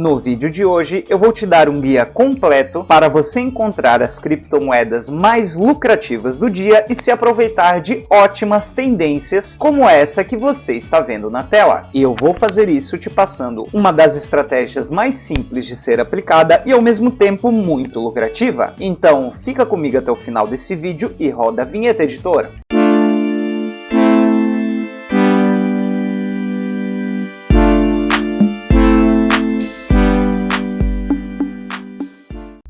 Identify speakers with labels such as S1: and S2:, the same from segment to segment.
S1: No vídeo de hoje eu vou te dar um guia completo para você encontrar as criptomoedas mais lucrativas do dia e se aproveitar de ótimas tendências como essa que você está vendo na tela. E eu vou fazer isso te passando uma das estratégias mais simples de ser aplicada e ao mesmo tempo muito lucrativa. Então fica comigo até o final desse vídeo e roda a vinheta, editor.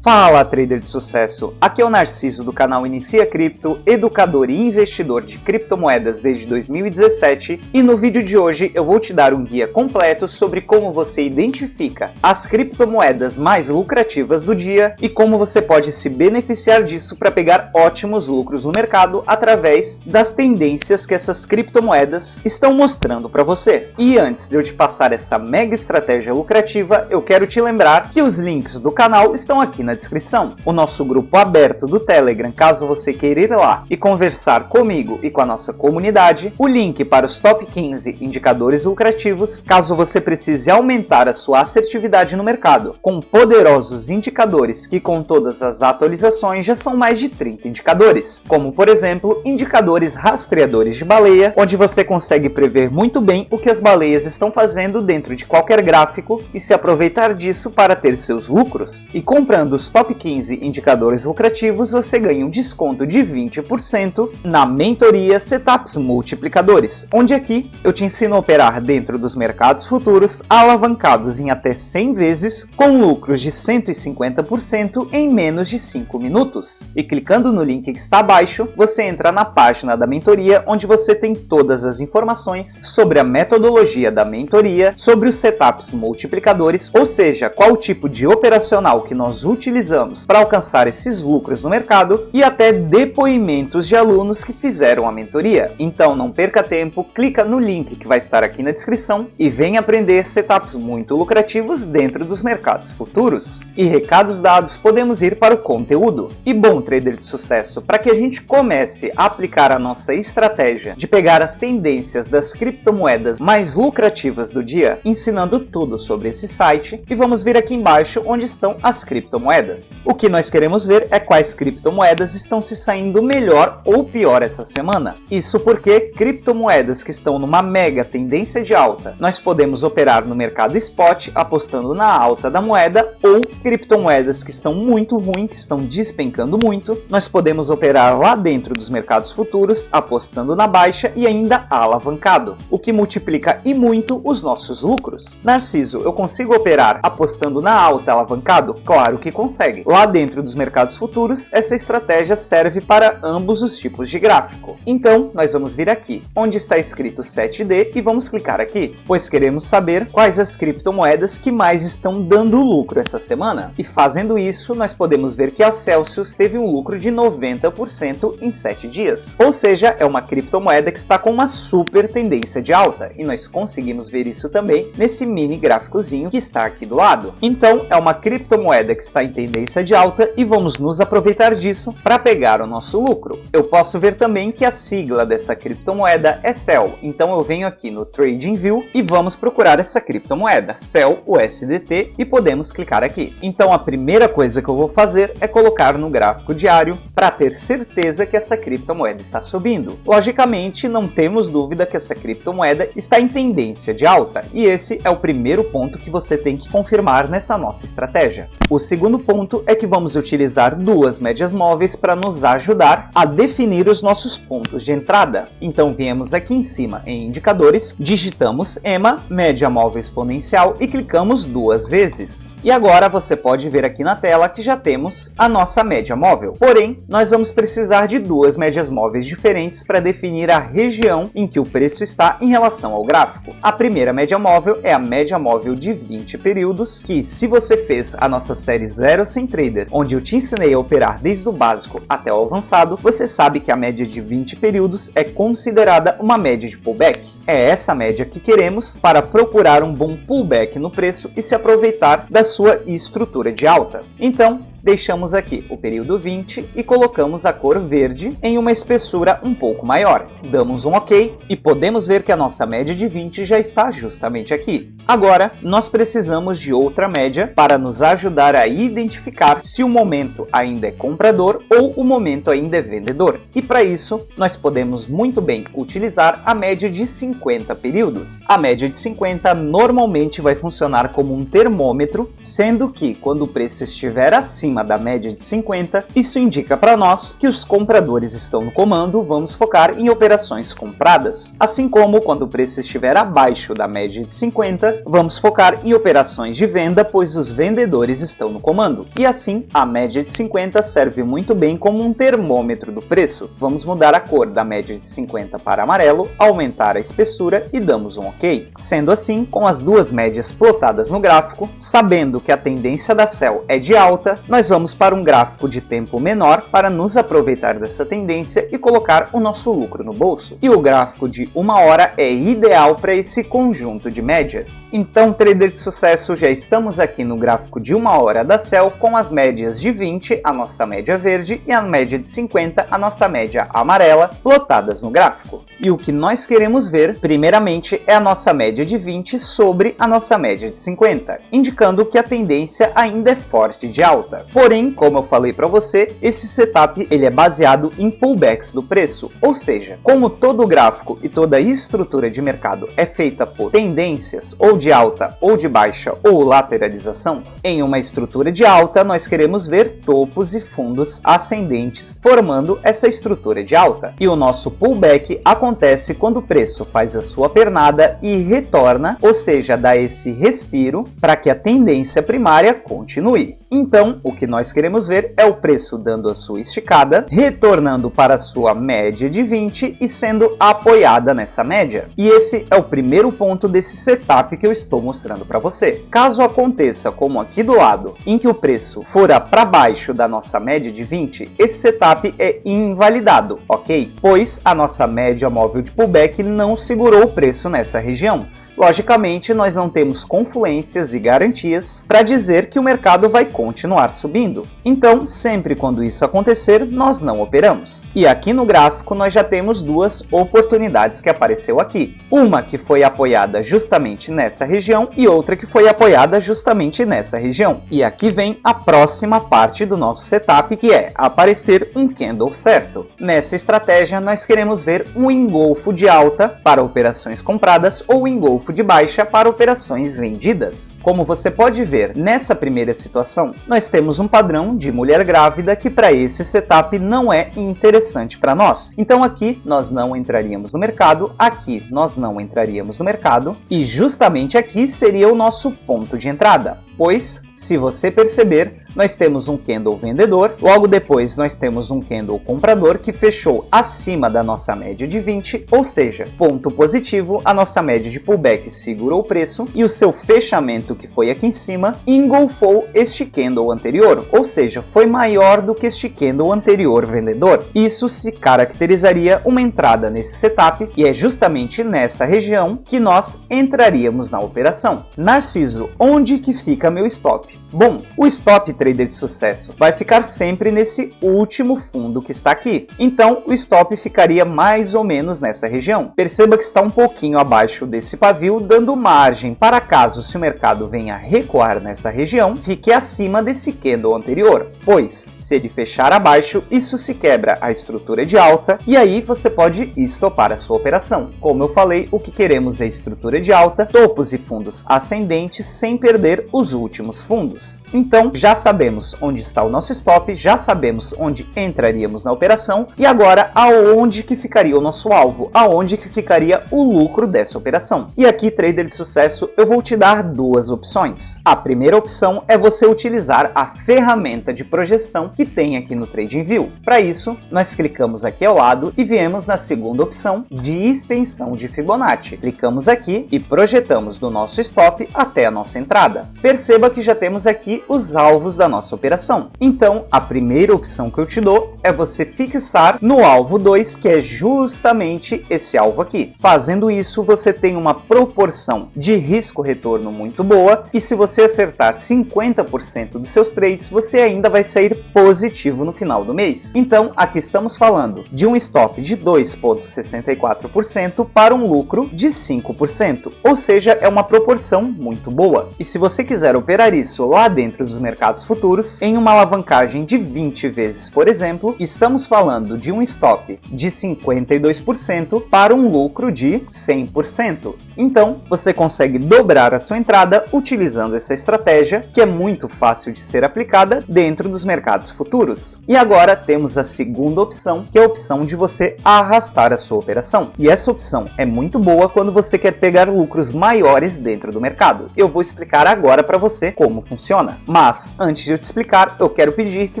S1: Fala, trader de sucesso! Aqui é o Narciso do canal Inicia Cripto, educador e investidor de criptomoedas desde 2017, e no vídeo de hoje eu vou te dar um guia completo sobre como você identifica as criptomoedas mais lucrativas do dia e como você pode se beneficiar disso para pegar ótimos lucros no mercado através das tendências que essas criptomoedas estão mostrando para você. E antes de eu te passar essa mega estratégia lucrativa, eu quero te lembrar que os links do canal estão aqui na descrição. O nosso grupo aberto do Telegram, caso você queira ir lá e conversar comigo e com a nossa comunidade. O link para os top 15 indicadores lucrativos, caso você precise aumentar a sua assertividade no mercado, com poderosos indicadores que com todas as atualizações já são mais de 30 indicadores, como por exemplo, indicadores rastreadores de baleia, onde você consegue prever muito bem o que as baleias estão fazendo dentro de qualquer gráfico e se aproveitar disso para ter seus lucros. E comprando os top 15 indicadores lucrativos, você ganha um desconto de 20% na mentoria Setups Multiplicadores, onde aqui eu te ensino a operar dentro dos mercados futuros alavancados em até 100 vezes, com lucros de 150% em menos de 5 minutos. E clicando no link que está abaixo, você entra na página da mentoria, onde você tem todas as informações sobre a metodologia da mentoria, sobre os Setups Multiplicadores, ou seja, qual tipo de operacional que nós utilizamos para alcançar esses lucros no mercado e até depoimentos de alunos que fizeram a mentoria. Então não perca tempo, clica no link que vai estar aqui na descrição e vem aprender setups muito lucrativos dentro dos mercados futuros. E recados dados, podemos ir para o conteúdo. E bom, trader de sucesso, para que a gente comece a aplicar a nossa estratégia de pegar as tendências das criptomoedas mais lucrativas do dia, ensinando tudo sobre esse site, e vamos vir aqui embaixo onde estão as criptomoedas. O que nós queremos ver é quais criptomoedas estão se saindo melhor ou pior essa semana. Isso porque criptomoedas que estão numa mega tendência de alta, nós podemos operar no mercado spot apostando na alta da moeda, ou criptomoedas que estão muito ruins, que estão despencando muito, nós podemos operar lá dentro dos mercados futuros apostando na baixa e ainda alavancado, o que multiplica e muito os nossos lucros. Narciso, eu consigo operar apostando na alta alavancado? Claro que consegue. Lá dentro dos mercados futuros, essa estratégia serve para ambos os tipos de gráfico. Então, nós vamos vir aqui, onde está escrito 7D, e vamos clicar aqui, pois queremos saber quais as criptomoedas que mais estão dando lucro essa semana. E fazendo isso, nós podemos ver que a Celsius teve um lucro de 90% em 7 dias. Ou seja, é uma criptomoeda que está com uma super tendência de alta, e nós conseguimos ver isso também nesse mini gráficozinho que está aqui do lado. Então, é uma criptomoeda que está em tendência de alta e vamos nos aproveitar disso para pegar o nosso lucro. Eu posso ver também que a sigla dessa criptomoeda é CEL, então eu venho aqui no TradingView e vamos procurar essa criptomoeda, CEL USDT, e podemos clicar aqui. Então a primeira coisa que eu vou fazer é colocar no gráfico diário para ter certeza que essa criptomoeda está subindo. Logicamente, não temos dúvida que essa criptomoeda está em tendência de alta, e esse é o primeiro ponto que você tem que confirmar nessa nossa estratégia. O segundo ponto é que vamos utilizar duas médias móveis para nos ajudar a definir os nossos pontos de entrada. Então viemos aqui em cima em indicadores, digitamos EMA, média móvel exponencial, e clicamos duas vezes. E agora você pode ver aqui na tela que já temos a nossa média móvel. Porém, nós vamos precisar de duas médias móveis diferentes para definir a região em que o preço está em relação ao gráfico. A primeira média móvel é a média móvel de 20 períodos, que se você fez a nossa série 0 sem trader, onde eu te ensinei a operar desde o básico até o avançado, você sabe que a média de 20 períodos é considerada uma média de pullback. É essa média que queremos para procurar um bom pullback no preço e se aproveitar da sua estrutura de alta. Então, deixamos aqui o período 20 e colocamos a cor verde em uma espessura um pouco maior. Damos um OK e podemos ver que a nossa média de 20 já está justamente aqui. Agora, nós precisamos de outra média para nos ajudar a identificar se o momento ainda é comprador ou o momento ainda é vendedor. E para isso, nós podemos muito bem utilizar a média de 50 períodos. A média de 50 normalmente vai funcionar como um termômetro, sendo que quando o preço estiver acima da média de 50, isso indica para nós que os compradores estão no comando, vamos focar em operações compradas. Assim como quando o preço estiver abaixo da média de 50, vamos focar em operações de venda, pois os vendedores estão no comando. E assim, a média de 50 serve muito bem como um termômetro do preço. Vamos mudar a cor da média de 50 para amarelo, aumentar a espessura e damos um OK. Sendo assim, com as duas médias plotadas no gráfico, sabendo que a tendência da Sell é de alta, nós vamos para um gráfico de tempo menor para nos aproveitar dessa tendência e colocar o nosso lucro no bolso. E o gráfico de 1 hora é ideal para esse conjunto de médias. Então, trader de sucesso, já estamos aqui no gráfico de 1 hora da Sell com as médias de 20, a nossa média verde, e a média de 50, a nossa média amarela, plotadas no gráfico. E o que nós queremos ver, primeiramente, é a nossa média de 20 sobre a nossa média de 50, indicando que a tendência ainda é forte de alta. Porém, como eu falei para você, esse setup ele é baseado em pullbacks do preço, ou seja, como todo gráfico e toda estrutura de mercado é feita por tendências ou de alta ou de baixa ou lateralização, em uma estrutura de alta nós queremos ver topos e fundos ascendentes formando essa estrutura de alta. E o nosso pullback acontece quando o preço faz a sua pernada e retorna, ou seja, dá esse respiro para que a tendência primária continue. Então, o que nós queremos ver é o preço dando a sua esticada, retornando para a sua média de 20 e sendo apoiada nessa média. E esse é o primeiro ponto desse setup que eu estou mostrando para você. Caso aconteça, como aqui do lado, em que o preço fora para baixo da nossa média de 20, esse setup é invalidado, ok? Pois a nossa média móvel de pullback não segurou o preço nessa região. Logicamente, nós não temos confluências e garantias para dizer que o mercado vai continuar subindo. Então, sempre quando isso acontecer, nós não operamos. E aqui no gráfico, nós já temos duas oportunidades que apareceu aqui. Uma que foi apoiada justamente nessa região e outra que foi apoiada justamente nessa região. E aqui vem a próxima parte do nosso setup, que é aparecer um candle certo. Nessa estratégia, nós queremos ver um engolfo de alta para operações compradas ou engolfo de baixa para operações vendidas. Como você pode ver, nessa primeira situação, nós temos um padrão de mulher grávida que para esse setup não é interessante para nós. Então aqui nós não entraríamos no mercado, aqui nós não entraríamos no mercado e justamente aqui seria o nosso ponto de entrada. Pois, se você perceber, nós temos um candle vendedor, logo depois nós temos um candle comprador que fechou acima da nossa média de 20, ou seja, ponto positivo, a nossa média de pullback segurou o preço e o seu fechamento que foi aqui em cima engolfou este candle anterior, ou seja, foi maior do que este candle anterior vendedor. Isso se caracterizaria uma entrada nesse setup e é justamente nessa região que nós entraríamos na operação. Narciso, onde que fica meu stop? Bom, o stop, trader de sucesso, vai ficar sempre nesse último fundo que está aqui. Então, o stop ficaria mais ou menos nessa região. Perceba que está um pouquinho abaixo desse pavio, dando margem para caso se o mercado venha recuar nessa região, fique acima desse candle anterior. Pois, se ele fechar abaixo, isso se quebra a estrutura de alta e aí você pode estopar a sua operação. Como eu falei, o que queremos é estrutura de alta, topos e fundos ascendentes sem perder os últimos fundos. Então, já sabemos onde está o nosso stop, já sabemos onde entraríamos na operação e agora aonde que ficaria o nosso alvo, aonde que ficaria o lucro dessa operação. E aqui, trader de sucesso, eu vou te dar duas opções. A primeira opção é você utilizar a ferramenta de projeção que tem aqui no TradingView. Para isso, nós clicamos aqui ao lado e viemos na segunda opção de extensão de Fibonacci. Clicamos aqui e projetamos do nosso stop até a nossa entrada. Perceba perceba que já temos aqui os alvos da nossa operação. Então, a primeira opção que eu te dou é você fixar no alvo 2, que é justamente esse alvo aqui. Fazendo isso, você tem uma proporção de risco-retorno muito boa, e se você acertar 50% dos seus trades, você ainda vai sair positivo no final do mês. Então, aqui estamos falando de um stop de 2,64% para um lucro de 5%, ou seja, é uma proporção muito boa. E se você quiser operar isso lá dentro dos mercados futuros, em uma alavancagem de 20 vezes, por exemplo, estamos falando de um stop de 52% para um lucro de 100%. Então, você consegue dobrar a sua entrada utilizando essa estratégia, que é muito fácil de ser aplicada dentro dos mercados futuros. E agora temos a segunda opção, que é a opção de você arrastar a sua operação. E essa opção é muito boa quando você quer pegar lucros maiores dentro do mercado. Eu vou explicar agora para você como funciona. Mas, antes de eu te explicar, eu quero pedir que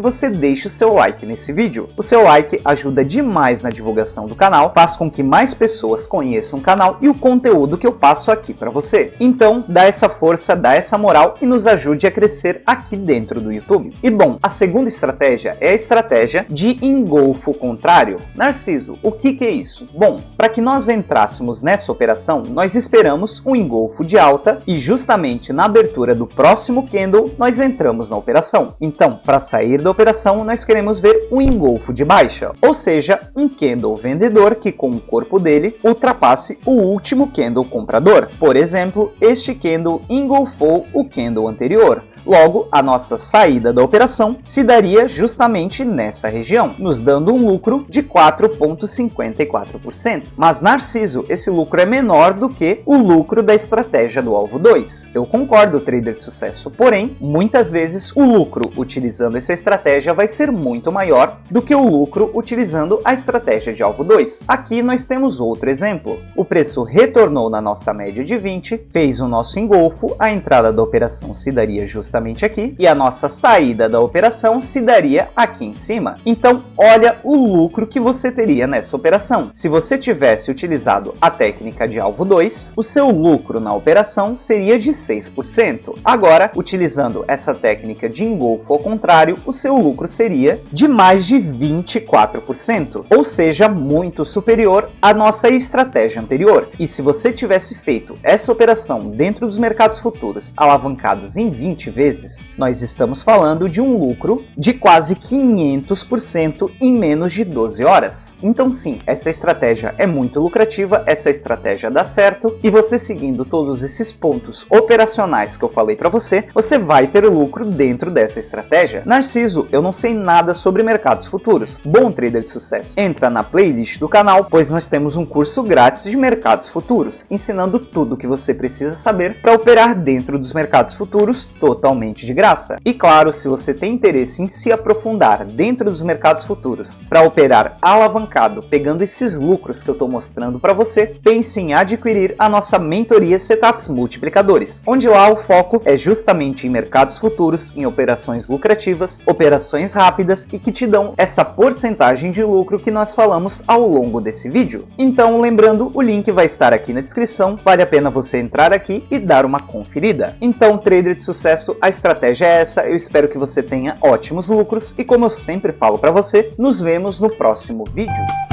S1: você deixe o seu like nesse vídeo. O seu like ajuda demais na divulgação do canal, faz com que mais pessoas conheçam o canal e o conteúdo que eu passo aqui para você. Então, dá essa força, dá essa moral e nos ajude a crescer aqui dentro do YouTube. E bom, a segunda estratégia é a estratégia de engolfo contrário. Narciso, o que é isso? Bom, para que nós entrássemos nessa operação, nós esperamos um engolfo de alta e justamente na abertura do próximo candle, nós entramos na operação. Então, para sair da operação, nós queremos ver um engolfo de baixa, ou seja, um candle vendedor que com o corpo dele ultrapasse o último candle comprador. Por exemplo, este candle engolfou o candle anterior. Logo, a nossa saída da operação se daria justamente nessa região, nos dando um lucro de 4,54%. Mas, Narciso, esse lucro é menor do que o lucro da estratégia do alvo 2. Eu concordo, trader de sucesso, porém, muitas vezes o lucro utilizando essa estratégia vai ser muito maior do que o lucro utilizando a estratégia de alvo 2. Aqui nós temos outro exemplo. O preço retornou na nossa média de 20, fez o nosso engolfo, a entrada da operação se daria justamente aqui e a nossa saída da operação se daria aqui em cima. Então, olha o lucro que você teria nessa operação. Se você tivesse utilizado a técnica de alvo 2, o seu lucro na operação seria de 6%. Agora, utilizando essa técnica de engolfo ao contrário, o seu lucro seria de mais de 24%, ou seja, muito superior à nossa estratégia anterior. E se você tivesse feito essa operação dentro dos mercados futuros alavancados em 20 vezes, nós estamos falando de um lucro de quase 500% em menos de 12 horas. Então sim, essa estratégia é muito lucrativa, essa estratégia dá certo, e você seguindo todos esses pontos operacionais que eu falei para você, você vai ter lucro dentro dessa estratégia. Narciso, eu não sei nada sobre mercados futuros. Bom, trader de sucesso, entra na playlist do canal, pois nós temos um curso grátis de mercados futuros, ensinando tudo o que você precisa saber para operar dentro dos mercados futuros totalmente de graça. E claro, se você tem interesse em se aprofundar dentro dos mercados futuros para operar alavancado, pegando esses lucros que eu estou mostrando para você, pense em adquirir a nossa mentoria Setups Multiplicadores, onde lá o foco é justamente em mercados futuros, em operações lucrativas, operações rápidas e que te dão essa porcentagem de lucro que nós falamos ao longo desse vídeo. Então, lembrando, o link vai estar aqui na descrição, vale a pena você entrar aqui e dar uma conferida. Então, trader de sucesso, a estratégia é essa, eu espero que você tenha ótimos lucros e como eu sempre falo para você, nos vemos no próximo vídeo.